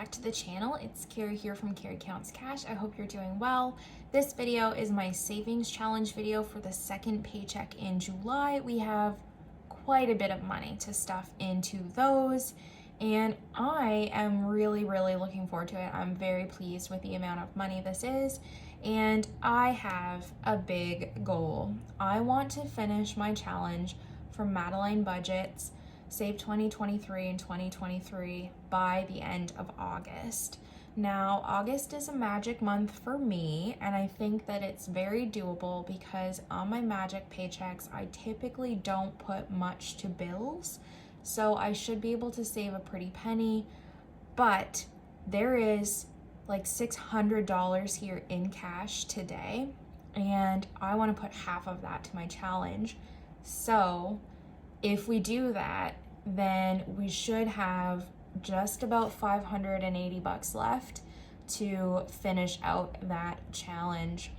back to the channel. It's Carrie here from Carrie Counts Cash. I hope you're doing well. This video is my savings challenge video for the second paycheck in July. We have quite a bit of money to stuff into those, and I am really looking forward to it. I'm very pleased with the amount of money this is, and I have a big goal. I want to finish my challenge from Madeline Budgets, Save 2023 and 2023 by the end of August. Now, August is a magic month for me, and I think that it's very doable because on my magic paychecks, I typically don't put much to bills, so I should be able to save a pretty penny, but there is like $600 here in cash today, and I want to put half of that to my challenge. So if we do that, then we should have just about 580 bucks left to finish out that challenge,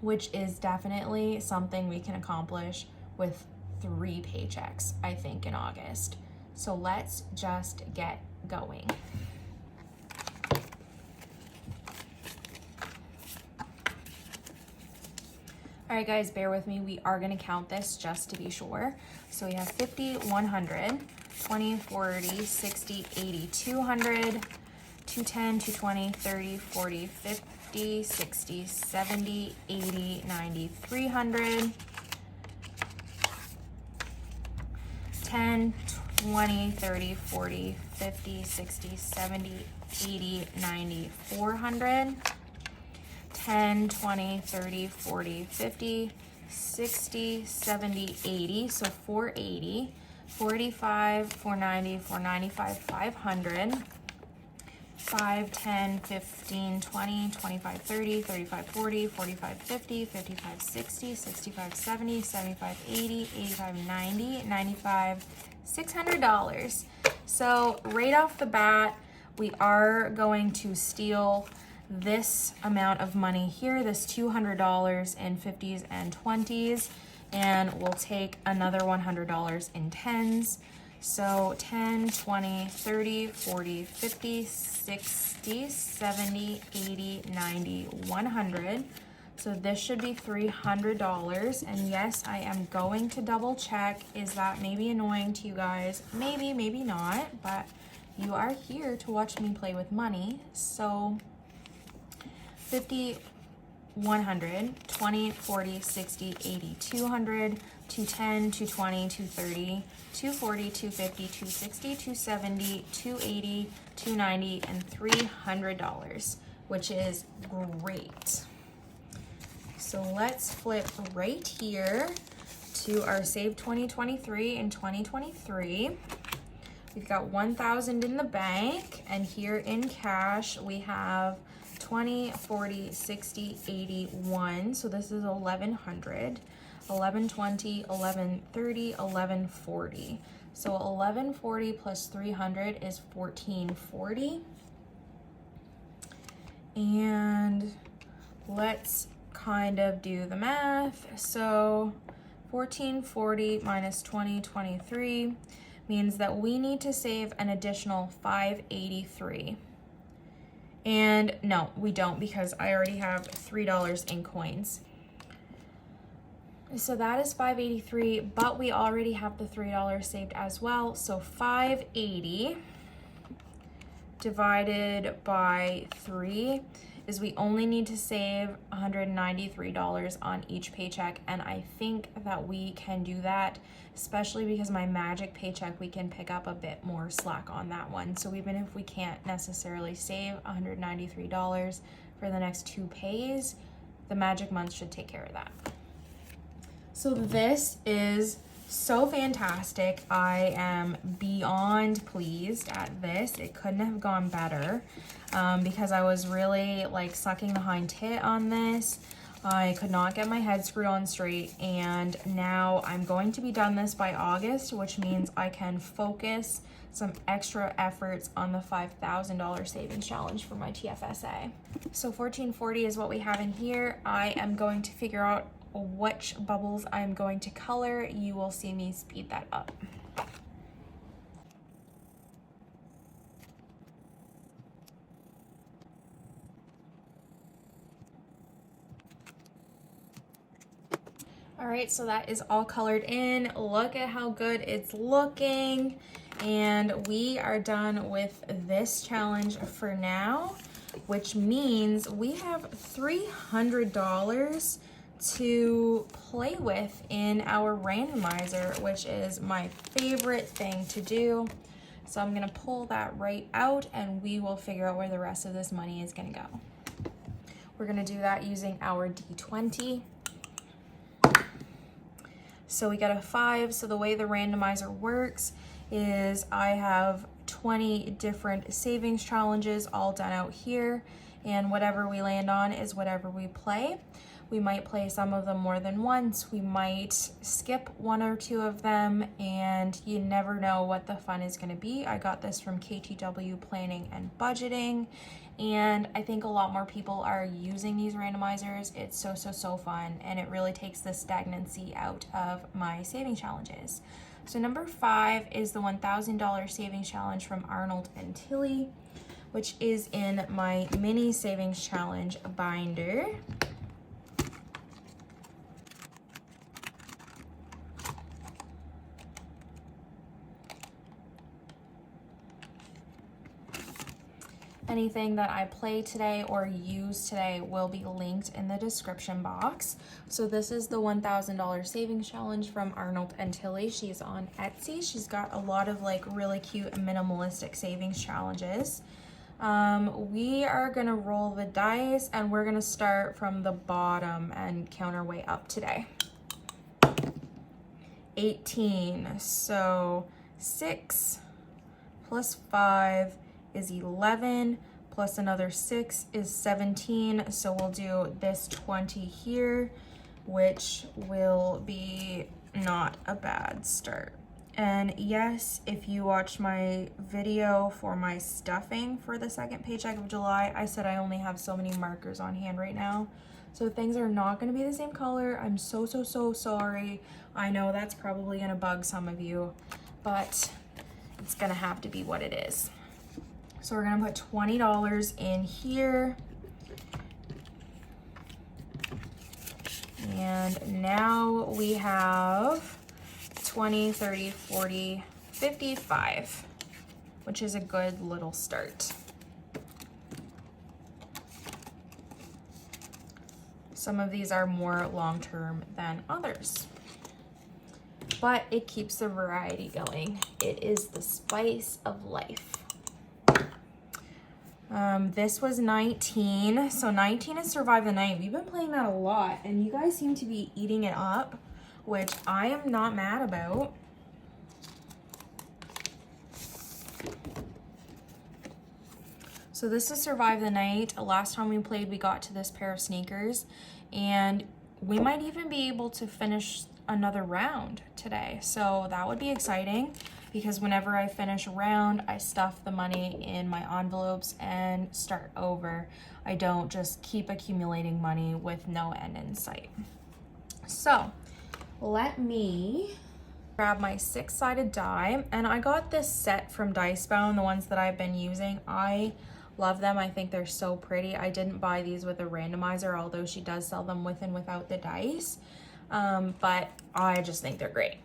which is definitely something we can accomplish with 3 paychecks, I think, in August. So let's just get going. All right, guys, bear with me. We are gonna count this just to be sure. So we have 50, 100, 20, 40, 60, 80, 200, 210, 220, 30, 40, 50, 60, 70, 80, 90, 300, 10, 20, 30, 40, 50, 60, 70, 80, 90, 400, 10, 20, 30, 40, 50, 60, 70, 80, so 480, 485, 490, 495, 500, 5, 10, 15, 20, 25, 30, 35, 40, 45, 50, 55, 60, 65, 70, 75, 80, 85, 90, 95, $600. So right off the bat, we are going to steal this amount of money here, this $200 in 50s and 20s, and we'll take another $100 in 10s. So 10, 20, 30, 40, 50, 60, 70, 80, 90, 100. So this should be $300. And yes, I am going to double check. Is that maybe annoying to you guys? Maybe, maybe not, but you are here to watch me play with money. So 50, 100, 20, 40, 60, 80, 200, 210, 220, 230, 240, 250, 260, 270, 280, 290, and $300, which is great. So let's flip right here to our Save 2023 and 2023. We've got 1,000 in the bank, and here in cash we have 20, 40, 60, 81. So this is 1,100, 1,120, 1,130, 1,140. So 1,140 plus 300 is 1,440. And let's kind of do the math. So 1,440 minus 2023 means that we need to save an additional 583. And no, we don't, because I already have $3 in coins. So that is 583, but we already have the $3 saved as well. So 580 divided by 3 is we only need to save $193 on each paycheck, and I think that we can do that, especially because my magic paycheck, we can pick up a bit more slack on that one. So even if we can't necessarily save $193 for the next 2 pays, the magic month should take care of that. So this is so fantastic. I am beyond pleased at this. It couldn't have gone better because I was really like sucking the hind tit on this. I could not get my head screwed on straight, and now I'm going to be done this by August, which means I can focus some extra efforts on the $5,000 savings challenge for my TFSA. So 1,440 is what we have in here. I am going to figure out which bubbles I'm going to color. You will see me speed that up. All right, so that is all colored in. Look at how good it's looking. And we are done with this challenge for now, which means we have $300 to play with in our randomizer, which is my favorite thing to do. So I'm gonna pull that right out and we will figure out where the rest of this money is gonna go. We're gonna do that using our D20. So we got a 5. So the way the randomizer works is I have 20 different savings challenges all done out here, and whatever we land on is whatever we play. We might play some of them more than once. We might skip 1 or 2 of them, and you never know what the fun is going to be. I got this from KTW Planning and Budgeting, and I think a lot more people are using these randomizers. It's so fun, and it really takes the stagnancy out of my saving challenges. So number 5 is the $1,000 savings challenge from Arnold and Tilly, which is in my mini savings challenge binder. Anything that I play today or use today will be linked in the description box. So this is the $1,000 savings challenge from Arnold and Tilly. She's on Etsy. She's got a lot of like really cute and minimalistic savings challenges. We are gonna roll the dice and we're gonna start from the bottom and count our way up today. 18, so 6 plus 5 is 11, plus another 6 is 17. So we'll do this 20 here, which will be not a bad start. And yes, if you watch my video for my stuffing for the second paycheck of July, I said I only have so many markers on hand right now. So things are not gonna be the same color. I'm so sorry. I know that's probably gonna bug some of you, but it's gonna have to be what it is. So we're gonna put $20 in here. And now we have 20, 30, 40, 55, which is a good little start. Some of these are more long-term than others, but it keeps the variety going. It is the spice of life. This was 19. So 19 is Survive the Night. We've been playing that a lot and you guys seem to be eating it up, which I am not mad about. So this is Survive the Night. Last time we played, we got to this pair of sneakers and we might even be able to finish another round today. So that would be exciting, because whenever I finish a round, I stuff the money in my envelopes and start over. I don't just keep accumulating money with no end in sight. So let me grab my 6-sided die, and I got this set from Dicebound, the ones that I've been using. I love them. I think they're so pretty. I didn't buy these with a randomizer, although she does sell them with and without the dice, but I just think they're great.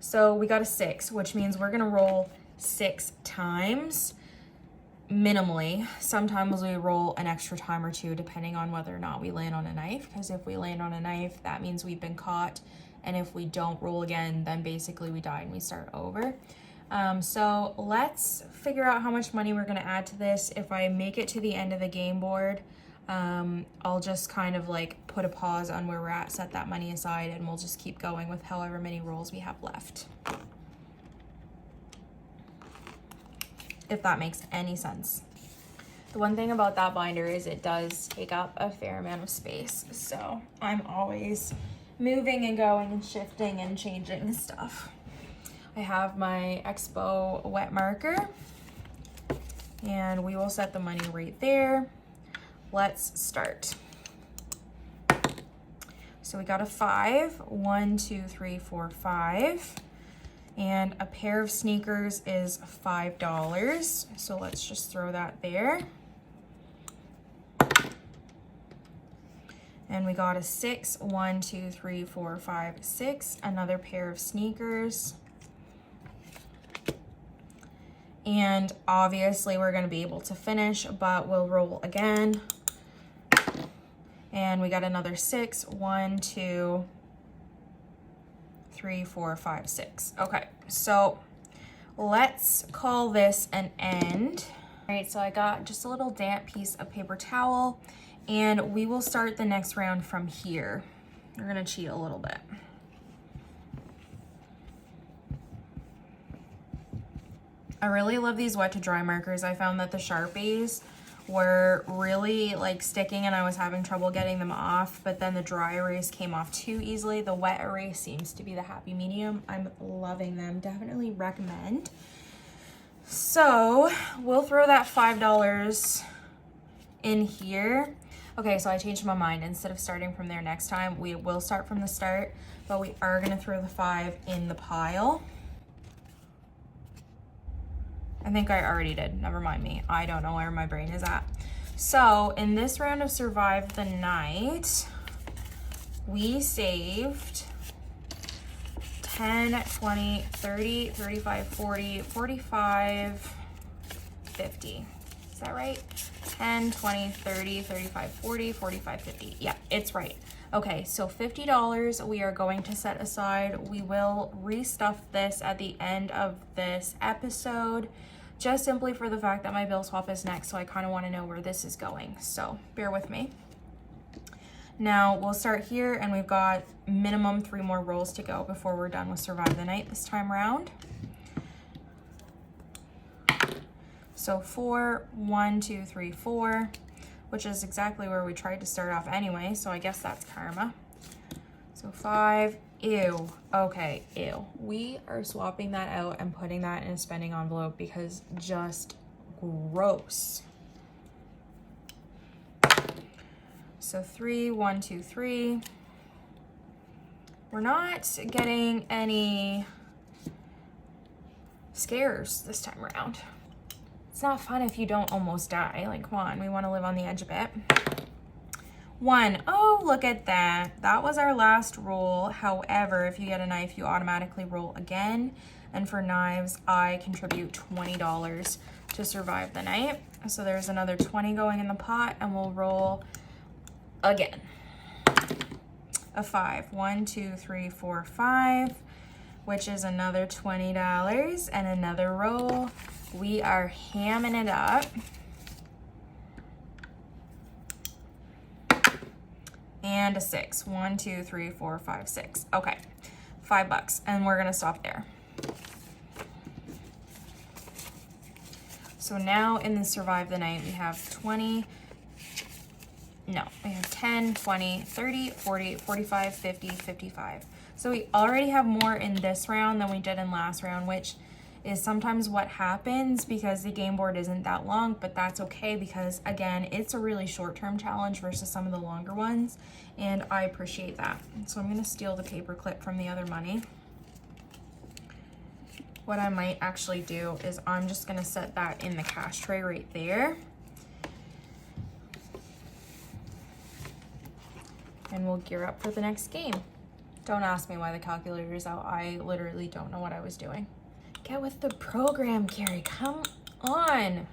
So we got a 6, which means we're gonna roll 6 times minimally. Sometimes we roll an extra time or 2 depending on whether or not we land on a knife, because if we land on a knife, that means we've been caught, and if we don't roll again, then basically we die and we start over. So let's figure out how much money we're gonna add to this. If I make it to the end of the game board, I'll just kind of like put a pause on where we're at, set that money aside, and we'll just keep going with however many rolls we have left. If that makes any sense. The one thing about that binder is it does take up a fair amount of space. So I'm always moving and going and shifting and changing stuff. I have my Expo wet marker and we will set the money right there. Let's start. So we got a 5, 1, 2, 3, 4, 5. And a pair of sneakers is $5. So let's just throw that there. And we got a 6, 1, 2, 3, 4, 5, 6, another pair of sneakers. And obviously we're gonna be able to finish, but we'll roll again. And we got another 6, 1, 2, 3, 4, 5, 6. Okay, so let's call this an end. All right, so I got just a little damp piece of paper towel, and we will start the next round from here. We're gonna cheat a little bit. I really love these wet to dry markers. I found that the Sharpies were really like sticking and I was having trouble getting them off, but then the dry erase came off too easily. The wet erase seems to be the happy medium. I'm loving them, definitely recommend. So we'll throw that $5 in here. Okay, so I changed my mind. Instead of starting from there next time, we will start from the start, but we are gonna throw the 5 in the pile. I think I already did, never mind me. I don't know where my brain is at. So in this round of Survive the Night, we saved 10, 20, 30, 35, 40, 45, 50. Is that right? 10, 20, 30, 35, 40, 45, 50. Yeah, it's right. Okay, so $50 we are going to set aside. We will restuff this at the end of this episode, just simply for the fact that my bill swap is next, so I kind of want to know where this is going. So bear with me. Now we'll start here, and we've got minimum 3 more rolls to go before we're done with Survive the Night this time around. So 4, 1, 2, 3, 4, which is exactly where we tried to start off anyway, so I guess that's karma. So 5, ew, okay, ew. We are swapping that out and putting that in a spending envelope because just gross. So 3, 1, 2, 3. We're not getting any scares this time around. It's not fun if you don't almost die. Like, come on, we want to live on the edge a bit. 1, oh, look at that. That was our last roll. However, if you get a knife, you automatically roll again. And for knives, I contribute $20 to Survive the Night. So there's another 20 going in the pot, and we'll roll again. A 5, 1, 2, 3, 4, 5, which is another $20 and another roll. We are hamming it up. And a 6, 1, 2, 3, 4, 5, 6. Okay, $5, and we're gonna stop there. So now in the Survive the Night, we have 10, 20, 30, 40, 45, 50, 55. So we already have more in this round than we did in last round, which is sometimes what happens because the game board isn't that long, but that's okay because, again, it's a really short-term challenge versus some of the longer ones, and I appreciate that. So I'm gonna steal the paper clip from the other money. What I might actually do is I'm just gonna set that in the cash tray right there. And we'll gear up for the next game. Don't ask me why the calculator is out. I literally don't know what I was doing. Get with the program, Carrie, come on.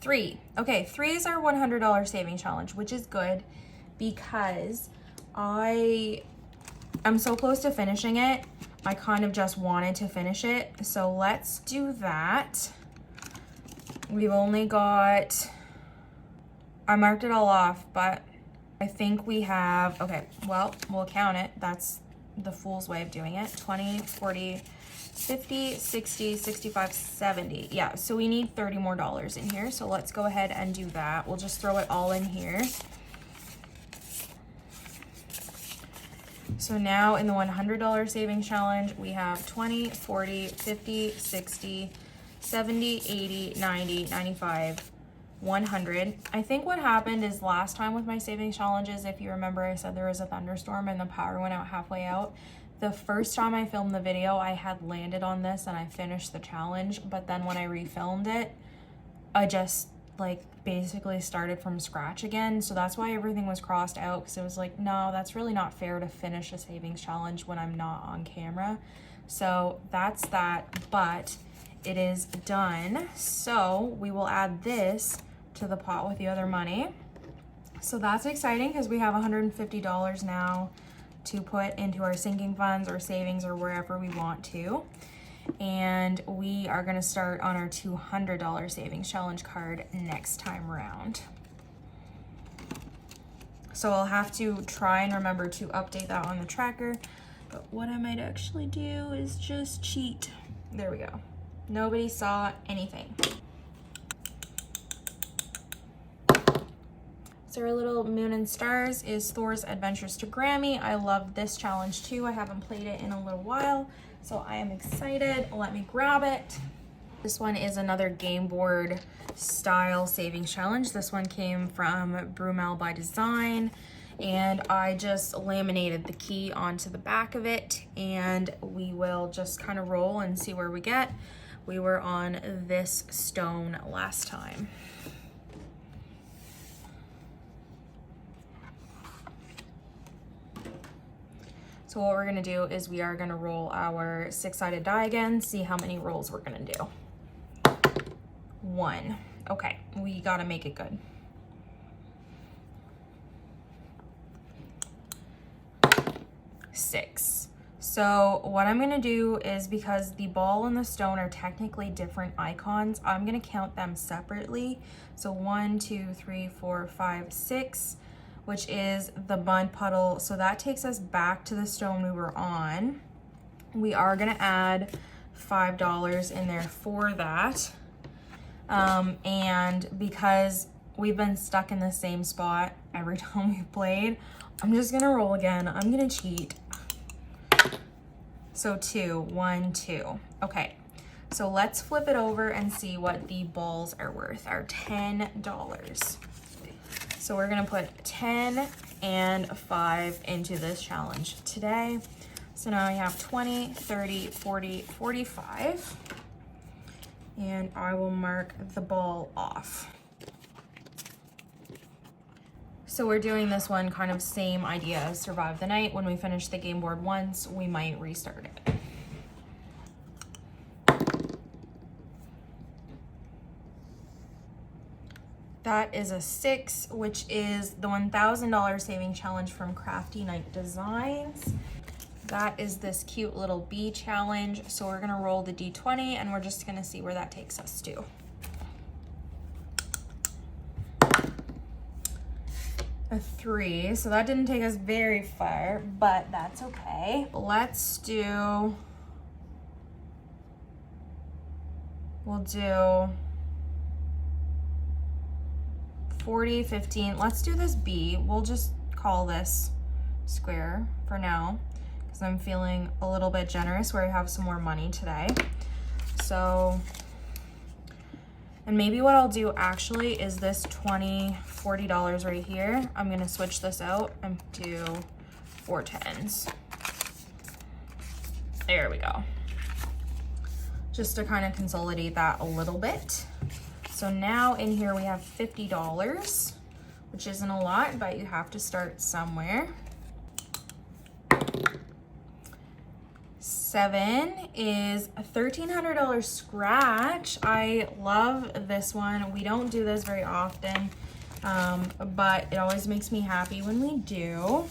3, okay, 3 is our $100 saving challenge, which is good because I am so close to finishing it. I kind of just wanted to finish it. So let's do that. We've only got, I marked it all off, but I think we have, okay, well, we'll count it. That's the fool's way of doing it. 20, 40, 50, 60, 65, 70. Yeah, so we need $30 more in here. So let's go ahead and do that. We'll just throw it all in here. So now in the $100 savings challenge, we have 20, 40, 50, 60, 70, 80, 90, 95, 100. I think what happened is last time with my savings challenges, if you remember, I said there was a thunderstorm and the power went out halfway out. The first time I filmed the video, I had landed on this and I finished the challenge, but then when I refilmed it, like basically started from scratch again. So that's why everything was crossed out, because it was like, no, that's really not fair to finish a savings challenge when I'm not on camera. So that's that, but it is done. So we will add this to the pot with the other money. So that's exciting because we have $150 now to put into our sinking funds or savings or wherever we want to. And we are gonna start on our $200 savings challenge card next time around. So I'll have to try and remember to update that on the tracker. But what I might actually do is just cheat. There we go. Nobody saw anything. So our little moon and stars is Thor's Adventures to Grammy. I love this challenge too. I haven't played it in a little while, so I am excited. Let me grab it. This one is another game board style savings challenge. This one came from Madeline by Design, and I just laminated the key onto the back of it, and we will just kind of roll and see where we get. We were on this stone last time. So what we're gonna do is we are gonna roll our 6-sided die again, see how many rolls we're gonna do. 1. Okay, we gotta make it good. 6. So what I'm gonna do is, because the ball and the stone are technically different icons, I'm gonna count them separately. So 1, 2, 3, 4, 5, 6. Which is the mud puddle. So that takes us back to the stone we were on. We are gonna add $5 in there for that. And because we've been stuck in the same spot every time we've played, I'm just gonna roll again. I'm gonna cheat. So 2, 1, 2. Okay, so let's flip it over and see what the balls are worth, our $10. So we're gonna put 10 and 5 into this challenge today. So now I have 20, 30, 40, 45. And I will mark the ball off. So we're doing this one kind of same idea as Survive the Night. When we finish the game board once, we might restart it. That is a 6, which is the $1,000 saving challenge from Crafty Night Designs. That is this cute little bee challenge. So we're gonna roll the D20 and we're just gonna see where that takes us to. A 3, so that didn't take us very far, but that's okay. Let's do, we'll do 40, 15. Let's do this B. We'll just call this square for now because I'm feeling a little bit generous where I have some more money today. So, and maybe what I'll do actually is this $20, $40 right here. I'm gonna switch this out and do 4 10s. There we go. Just to kind of consolidate that a little bit. So now in here we have $50, which isn't a lot, but you have to start somewhere. 7 is a $1,300 scratch. I love this one. We don't do this very often, but it always makes me happy when we do.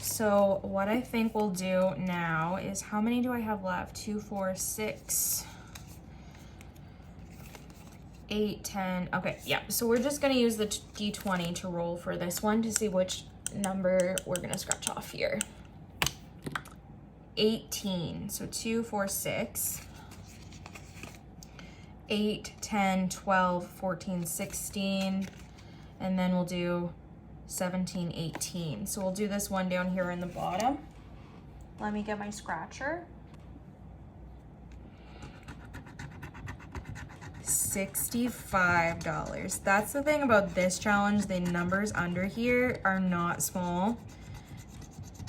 So what I think we'll do now is, how many do I have left? 2, 4, 6. 8, 10, okay, yeah. So we're just gonna use the D20 to roll for this one to see which number we're gonna scratch off here. 18, so 2, 4, 6. 8, 10, 12, 14, 16, and then we'll do 17, 18. So we'll do this one down here in the bottom. Let me get my scratcher. $65. That's the thing about this challenge. The numbers under here are not small,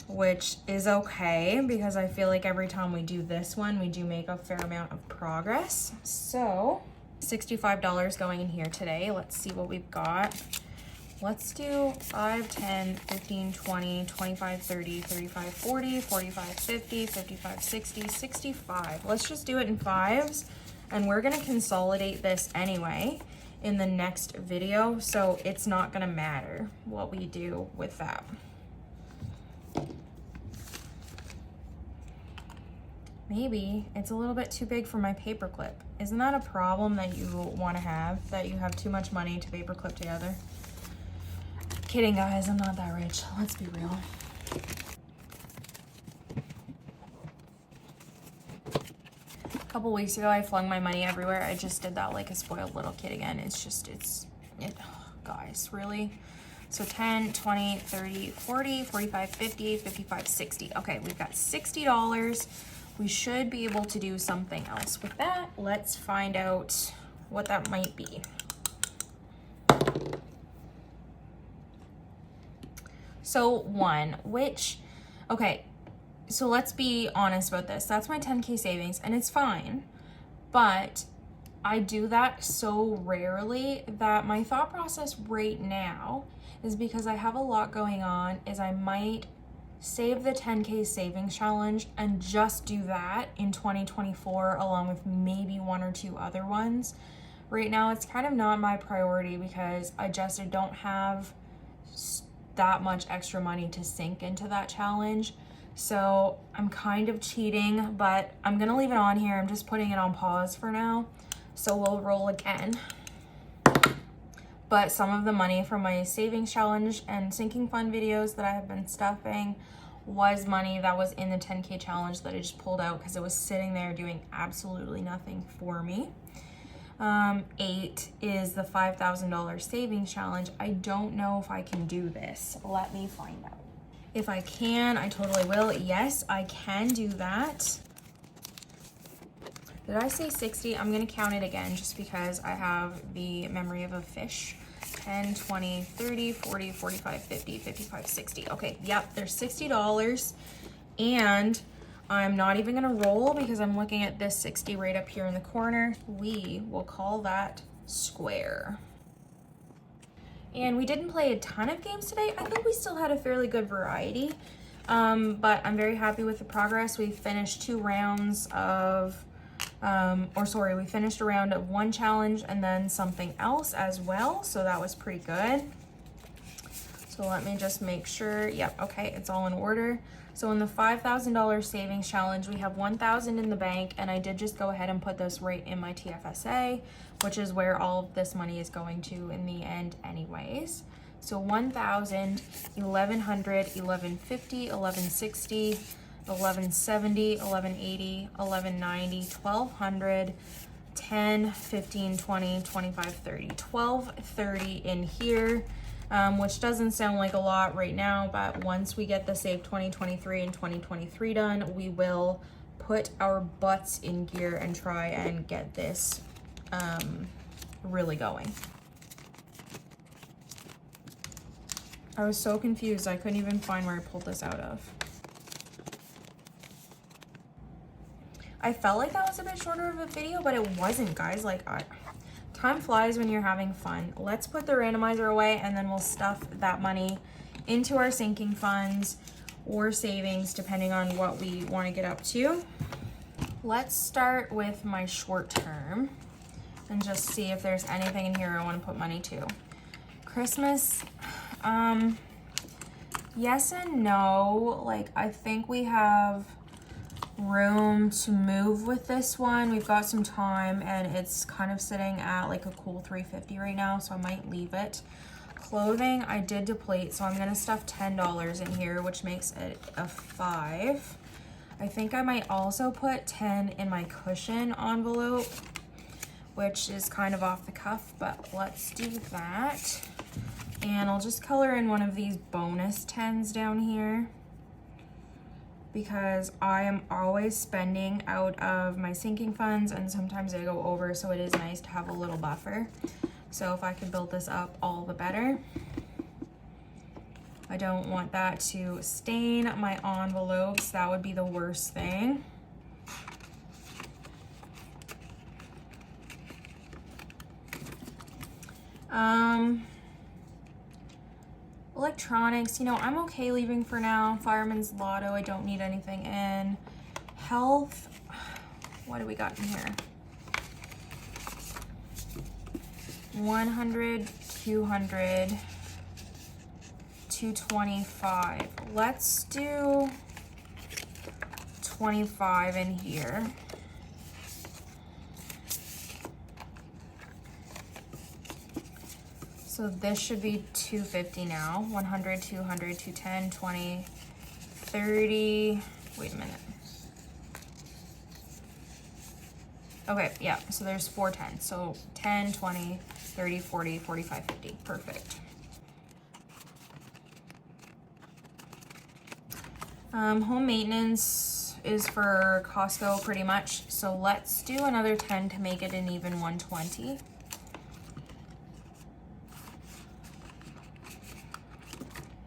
which is okay because I feel like every time we do this one, we do make a fair amount of progress. So $65 going in here today. Let's see what we've got. Let's do 5, 10, 15, 20, 25, 30, 35, 40, 45, 50, 55, 60, 65. Let's just do it in fives. And we're gonna consolidate this anyway in the next video, so it's not gonna matter what we do with that. Maybe it's a little bit too big for my paper clip. Isn't that a problem that you want to have, that you have too much money to paper clip together? Kidding, guys, I'm not that rich. Let's be real. A couple weeks ago, I flung my money everywhere. I just did that like a spoiled little kid again. Guys, really? So 10, 20, 30, 40, 45, 50, 55, 60. Okay, we've got $60. We should be able to do something else with that. Let's find out what that might be. So okay, so let's be honest about this. That's my 10K savings and it's fine, but I do that so rarely that my thought process right now is, because I have a lot going on, is I might save the 10K savings challenge and just do that in 2024 along with maybe one or two other ones. Right now it's kind of not my priority because I don't have that much extra money to sink into that challenge. So I'm kind of cheating, but I'm gonna leave it on here. I'm just putting it on pause for now. So we'll roll again. But some of the money from my savings challenge and sinking fund videos that I have been stuffing was money that was in the 10K challenge that I just pulled out because it was sitting there doing absolutely nothing for me. 8 is the $5,000 savings challenge. I don't know if I can do this. Let me find out. If I can, I totally will. Yes, I can do that. Did I say 60? I'm gonna count it again just because I have the memory of a fish. 10, 20, 30, 40, 45, 50, 55, 60. Okay, yep, there's $60. And I'm not even gonna roll because I'm looking at this 60 right up here in the corner. We will call that square. And we didn't play a ton of games today. I think we still had a fairly good variety, but I'm very happy with the progress. We finished 2 rounds of, we finished a round of one challenge and then something else as well. So that was pretty good. So let me just make sure. Yep, okay, it's all in order. So in the $5,000 savings challenge, we have $1,000 in the bank, and I did just go ahead and put this right in my TFSA, which is where all of this money is going to in the end anyways. So 1,000, 1,100, 1,150, 1,160, 1,170, 1,180, 1,190, 1,200, 10, 15, 20, 25, 30, 1,230 in here. Which doesn't sound like a lot right now, but once we get the Save 2023 and 2023 done, we will put our butts in gear and try and get this really going. I was so confused. I couldn't even find where I pulled this out of. I felt like that was a bit shorter of a video, but it wasn't, guys. Time flies when you're having fun. Let's put the randomizer away and then we'll stuff that money into our sinking funds or savings, depending on what we want to get up to. Let's start with my short term and just see if there's anything in here I want to put money to. Christmas, yes and no. I think we have room to move with this one. We've got some time and it's kind of sitting at a cool $350 right now, so I might leave it. Clothing, I did deplete, so I'm gonna stuff $10 in here, which makes it a 5. I think I might also put 10 in my cushion envelope, which is kind of off the cuff, but let's do that. And I'll just color in one of these bonus 10s down here, because I am always spending out of my sinking funds and sometimes I go over, so it is nice to have a little buffer. So if I can build this up, all the better. I don't want that to stain my envelopes. That would be the worst thing. Electronics, you know, I'm okay leaving for now. Fireman's Lotto, I don't need anything in. Health, what do we got in here? 100, 200, 225. Let's do 25 in here. So this should be 250 now. 100, 200, 210, 20, 30. Wait a minute. Okay, yeah, so there's 410. So 10, 20, 30, 40, 45, 50. Perfect. Home maintenance is for Costco pretty much. So let's do another 10 to make it an even 120.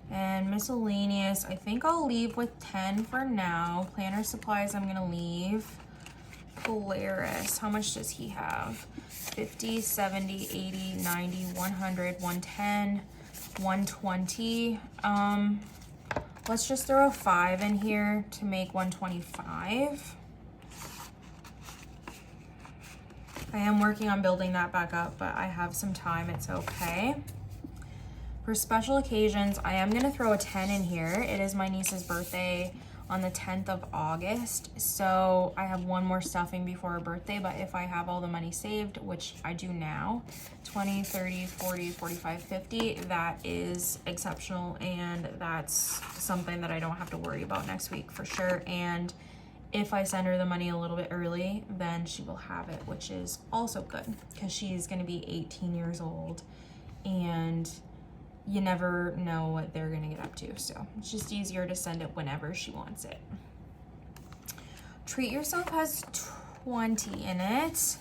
And miscellaneous, I think I'll leave with 10 for now. Planner supplies, I'm gonna leave. Polaris, how much does he have? 50, 70, 80, 90, 100, 110, 120. Let's just throw a 5 in here to make 125. I am working on building that back up, but I have some time, it's okay. For special occasions, I am gonna throw a 10 in here. It is my niece's birthday on the 10th of August. So I have one more stuffing before her birthday, but if I have all the money saved, which I do now, 20, 30, 40, 45, 50, that is exceptional. And that's something that I don't have to worry about next week for sure. And if I send her the money a little bit early, then she will have it, which is also good because she's gonna be 18 years old and you never know what they're gonna get up to. So it's just easier to send it whenever she wants it. Treat Yourself has 20 in it.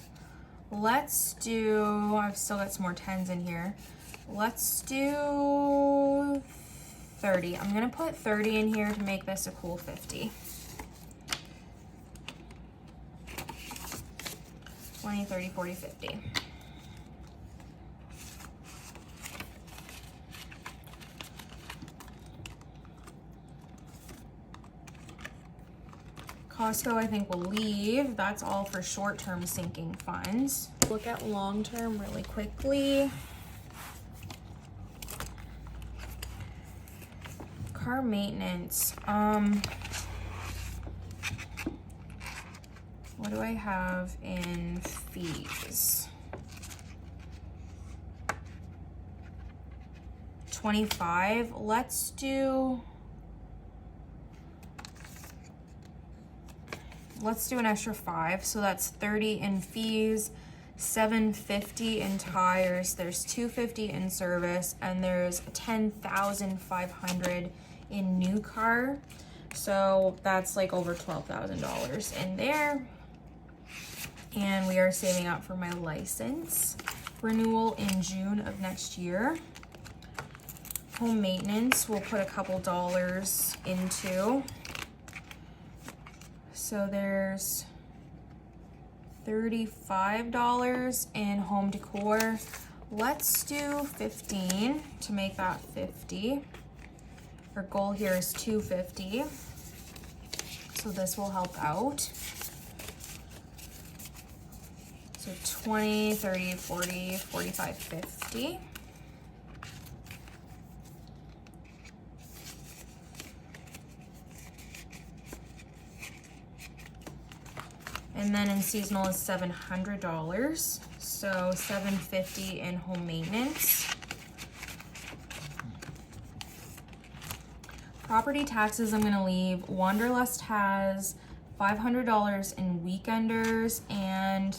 Let's do, I've still got some more 10s in here. Let's do 30. I'm gonna put 30 in here to make this a cool 50. 20, 30, 40, 50. Costco, I think we'll leave. That's all for short-term sinking funds. Look at long-term really quickly. Car maintenance. What do I have in fees? 25. Let's do an extra 5. So that's 30 in fees, 750 in tires, there's 250 in service, and there's 10,500 in new car. So that's like over $12,000 in there. And we are saving up for my license renewal in June of next year. Home maintenance, we'll put a couple dollars into. So there's $35 in home decor. Let's do 15 to make that 50. Our goal here is 250. So this will help out. So 20, 30, 40, 45, 50. And then in seasonal is $700. So $750 in home maintenance. Property taxes I'm gonna leave. Wanderlust has $500 in weekenders, and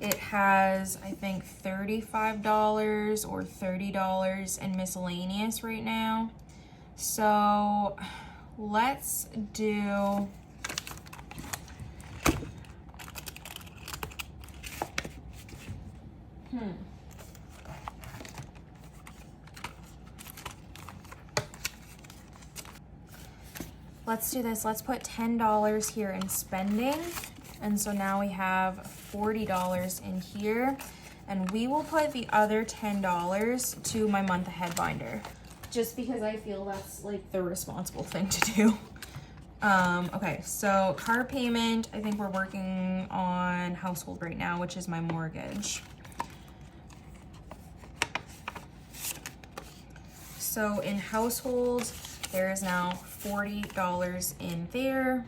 it has, I think, $35 or $30 in miscellaneous right now. So let's do let's do this. Let's put $10 here in spending. And so now we have $40 in here. And we will put the other $10 to my month ahead binder, just because I feel that's like the responsible thing to do. Okay, so car payment, I think we're working on household right now, which is my mortgage. So in household, there is now $40 in there.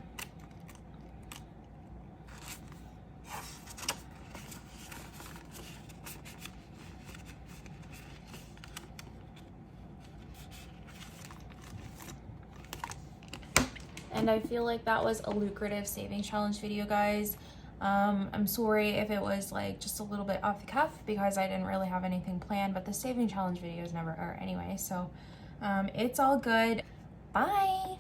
And I feel like that was a lucrative savings challenge video, guys. I'm sorry if it was like just a little bit off the cuff because I didn't really have anything planned, but the saving challenge videos never are anyway, so it's all good. Bye.